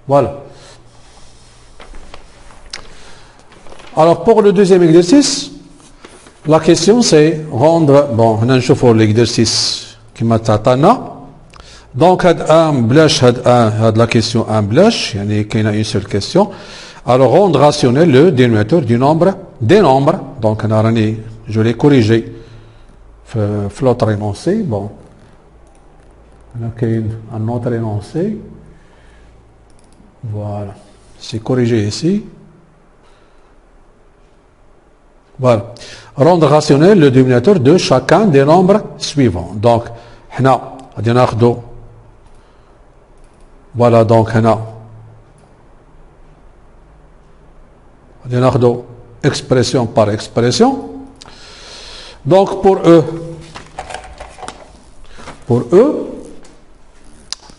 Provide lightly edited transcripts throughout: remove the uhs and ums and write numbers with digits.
Voilà. Alors pour le deuxième exercice, la question c'est rendre, bon, on a un l'exercice qui m'a tatana. Donc, la question un blush, il y a une seule question. Alors, rendre rationnel le dénominateur du nombre, des nombres. Donc, je l'ai corrigé. L'autre énoncé, bon. Il y a un autre énoncé. Voilà. C'est corrigé ici. Voilà. Rendre rationnel le dénominateur de chacun des nombres suivants. Donc, voilà, donc, on a expression par expression. Donc, pour eux,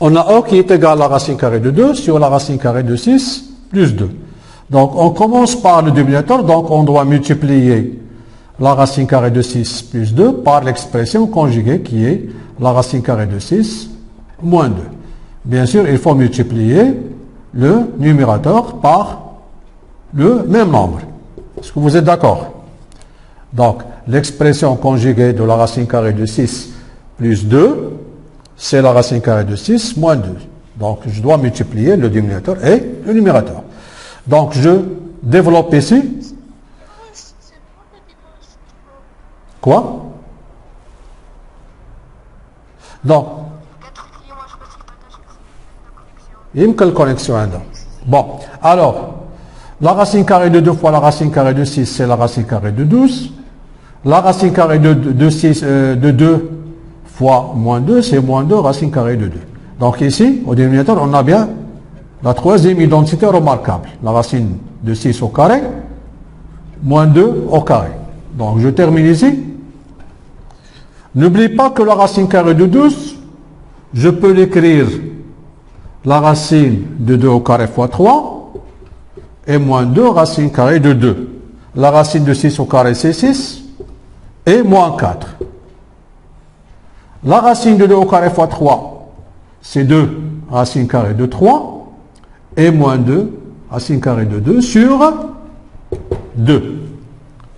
on a E qui est égal à la racine carrée de 2 sur la racine carrée de 6 plus 2. Donc, on commence par le dénominateur, donc on doit multiplier la racine carrée de 6 plus 2 par l'expression conjuguée qui est la racine carrée de 6 moins 2. Bien sûr, il faut multiplier le numérateur par le même nombre. Est-ce que vous êtes d'accord? Donc, l'expression conjuguée de la racine carrée de 6 plus 2, c'est la racine carrée de 6 moins 2. Donc, je dois multiplier le dénominateur et le numérateur. Donc, je développe ici. Quoi? Donc, il y a une connexion. Bon, alors, la racine carrée de 2 fois la racine carrée de 6, c'est la racine carrée de 12. La racine carrée de 2 fois moins 2, c'est moins 2 racine carrée de 2. Donc ici, au dénominateur, on a bien la troisième identité remarquable. La racine de 6 au carré, moins 2 au carré. Donc je termine ici. N'oublie pas que la racine carrée de 12, je peux l'écrire la racine de 2 au carré fois 3 et moins 2 racine carrée de 2. La racine de 6 au carré c'est 6 et moins 4. La racine de 2 au carré fois 3 c'est 2 racine carrée de 3 et moins 2 racine carrée de 2 sur 2.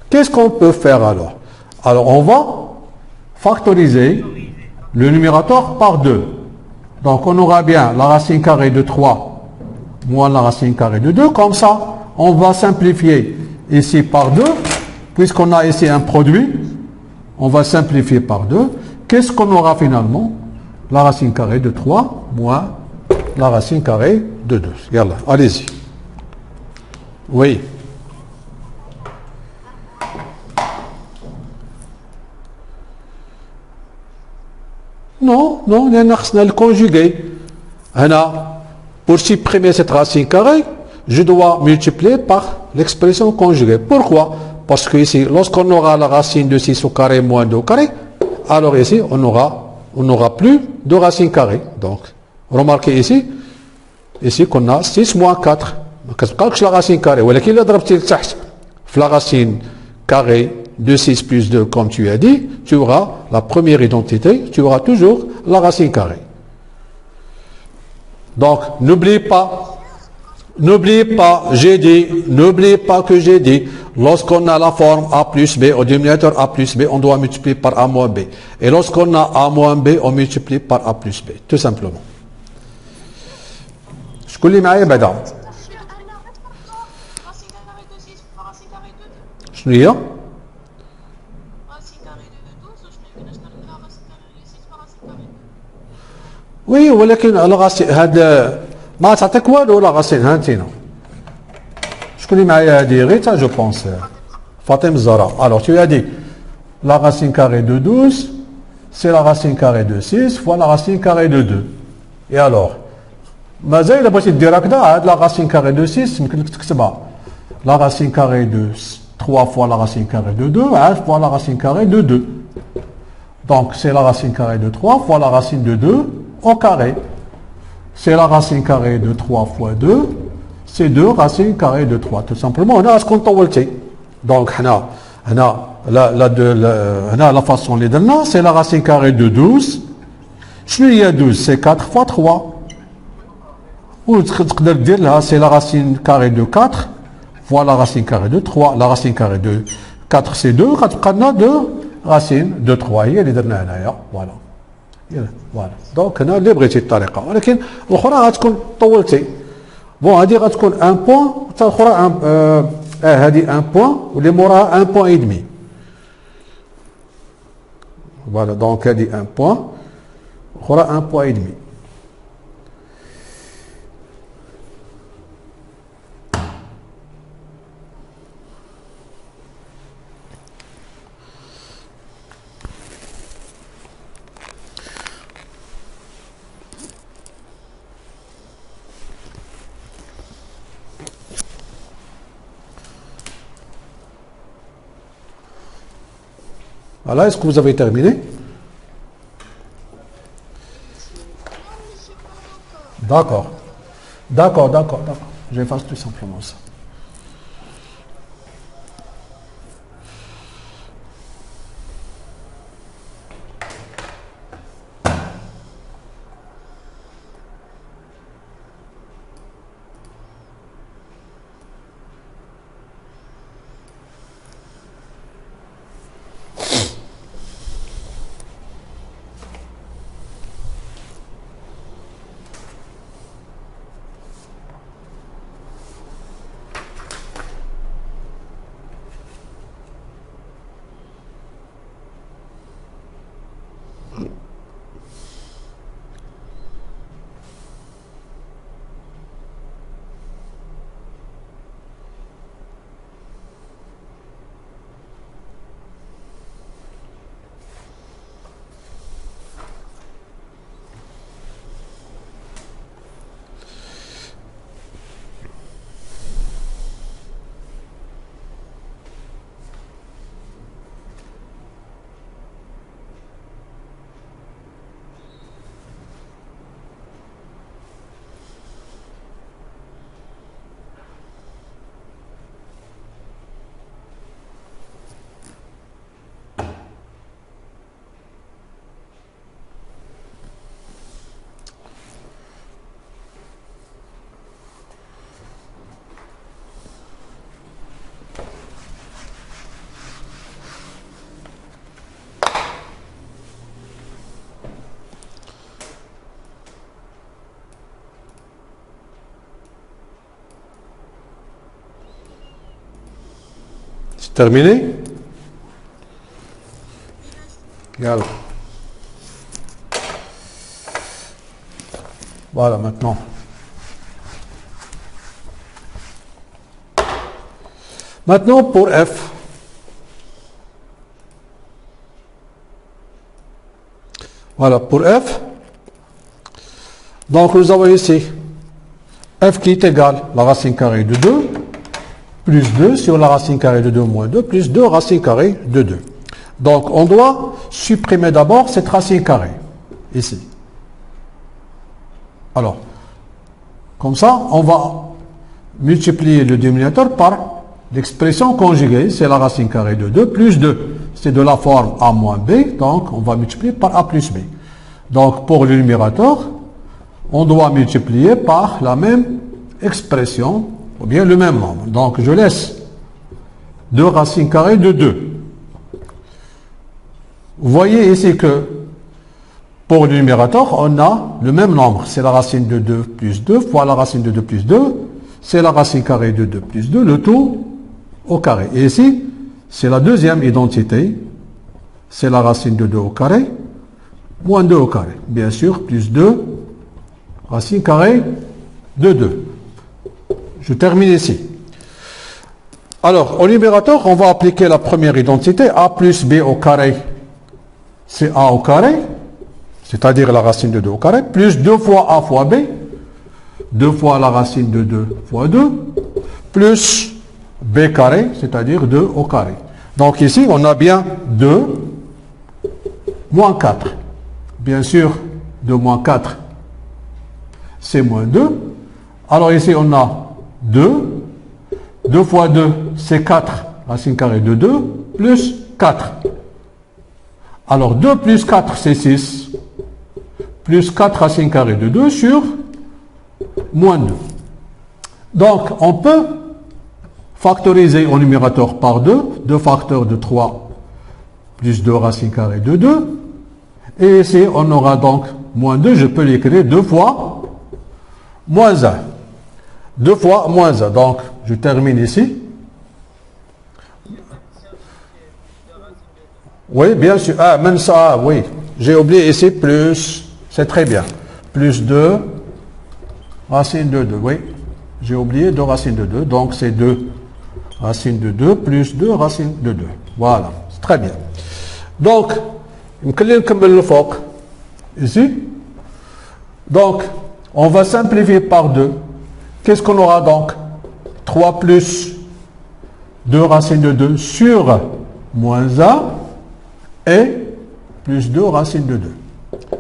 Qu'est-ce qu'on peut faire alors? Alors on va factoriser le numérateur par 2. Donc on aura bien la racine carrée de 3 moins la racine carrée de 2. Comme ça, on va simplifier ici par 2. Puisqu'on a ici un produit, on va simplifier par 2. Qu'est-ce qu'on aura finalement? La racine carrée de 3 moins la racine carrée de 2. Yallah, allez-y. Oui. Non, on a le conjugué. Pour supprimer cette racine carrée, je dois multiplier par l'expression conjuguée. Pourquoi? Parce que ici, lorsqu'on aura la racine de 6 au carré moins 2 au carré, alors ici, on n'aura plus de racine carrée. Donc, remarquez ici qu'on a 6 moins 4. Donc, la racine carrée. La racine carrée de 6 plus 2, comme tu as dit, tu auras la première identité, tu auras toujours la racine carrée. Donc, n'oubliez pas que j'ai dit, lorsqu'on a la forme A plus B, au dénominateur A plus B, on doit multiplier par A moins B. Et lorsqu'on a A moins B, on multiplie par A plus B, tout simplement. Je connais معايا بعدا. شنو هي؟ Oui, ولكن الغاسين هذا ما تعطيك والو لا غاسين هانتينا. شكون اللي معايا هذه غير تا جو بونس فاطمه الزهراء. Alors tu as dit la racine carrée de 12 c'est la racine carrée de 6 fois la racine carrée de 2. Et alors مازال الا بغيتي دير هكذا هاد la racine carrée de 6 يمكن لك تكتبها la racine carrée de 3 fois la racine carrée de 2 عاد fois la racine carrée de 2. Donc c'est la racine carrée de 3 fois la racine de 2 au carré. C'est la racine carrée de 3 fois 2, c'est 2 racines carrées de 3. Tout simplement, on a ce qu'on طولتي. Donc, la façon les donner, c'est la racine carrée de 12. شنو هي 12? C'est 4 fois 3. Ou تقدر دير لها c'est la racine carrée de 4 fois la racine carrée de 3. La racine carrée de 4 c'est 2, غتبقى لنا 2 racine de 3 هي اللي درنا هنايا. Voilà. فوالا دونك هنا اللي بغيتي الطريقه، ولكن الاخرى غتكون طولتي. بون هذه غتكون 1 بوان حتى الاخرى هذه 1 بوان واللي موراها 1 بوان اي دمي. فوالا دونك هذه 1 بوان الاخرى 1 بوان اي دمي. Voilà, est-ce que vous avez terminé? D'accord. D'accord. J'efface tout simplement ça. Terminé? Yalla. Voilà maintenant. Maintenant pour F. Voilà pour F. Donc nous avons ici F qui est égal à la racine carrée de 2 plus 2 sur la racine carrée de 2 moins 2 plus 2 racine carrée de 2. Donc on doit supprimer d'abord cette racine carrée, ici. Alors, comme ça, on va multiplier le dénominateur par l'expression conjuguée, c'est la racine carrée de 2 plus 2. C'est de la forme a moins b, donc on va multiplier par a plus b. Donc pour le numérateur, on doit multiplier par la même expression, ou bien le même nombre. Donc je laisse 2 racines carrées de 2. Vous voyez ici que pour le numérateur, on a le même nombre. C'est la racine de 2 plus 2 fois la racine de 2 plus 2. C'est la racine carrée de 2 plus 2, le tout au carré. Et ici, c'est la deuxième identité. C'est la racine de 2 au carré, moins 2 au carré. Bien sûr, plus 2, racine carrée de 2. Je termine ici. Alors, au numérateur, on va appliquer la première identité. A plus B au carré, c'est A au carré, c'est-à-dire la racine de 2 au carré, plus 2 fois A fois B, 2 fois la racine de 2 fois 2, plus B carré, c'est-à-dire 2 au carré. Donc ici, on a bien 2 moins 4. Bien sûr, 2 moins 4, c'est moins 2. Alors ici, on a 2. 2 fois 2, c'est 4, racine carrée de 2, plus 4. Alors 2 plus 4, c'est 6. Plus 4 racine carrée de 2 sur moins 2. Donc, on peut factoriser au numérateur par 2, 2 facteurs de 3 plus 2 racine carrée de 2. Et ici, on aura donc moins 2, je peux l'écrire 2 fois moins 1. 2 fois moins 1. Donc, je termine ici. Oui, bien sûr. Ah, même ça, oui. J'ai oublié ici plus. C'est très bien. Plus 2 racine de 2. Oui. J'ai oublié 2 racines de 2. Donc, c'est 2 racine de 2 plus 2 racine de 2. Voilà. C'est très bien. Donc, le foc ici. Donc, on va simplifier par 2. Qu'est-ce qu'on aura donc? 3 plus 2 racines de 2 sur moins 1 et plus 2 racines de 2.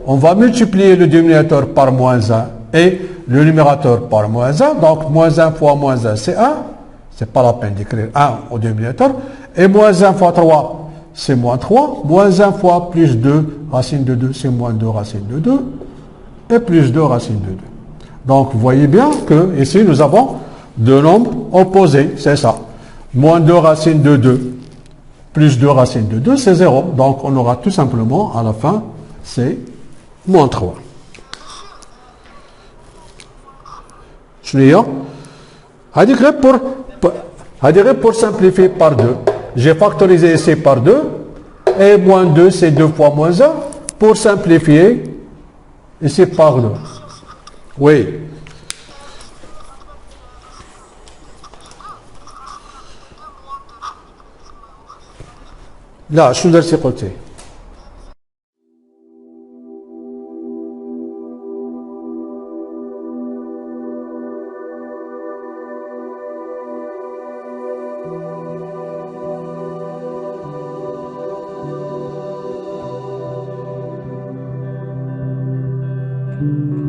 On va multiplier le dénominateur par moins 1 et le numérateur par moins 1. Donc, moins 1 fois moins 1, c'est 1. Ce n'est pas la peine d'écrire 1 au dénominateur. Et moins 1 fois 3, c'est moins 3. Moins 1 fois plus 2 racine de 2, c'est moins 2 racine de 2. Et plus 2 racine de 2. Donc, vous voyez bien que ici, nous avons deux nombres opposés. C'est ça. Moins 2 racine de 2 plus 2 racine de 2, c'est 0. Donc, on aura tout simplement, à la fin, c'est moins 3. Je pour simplifier par 2. J'ai factorisé ici par 2. Et moins 2, c'est 2 fois moins 1. Pour simplifier, ici par 2. Oui. Là, je suis de ce côté. Thank you.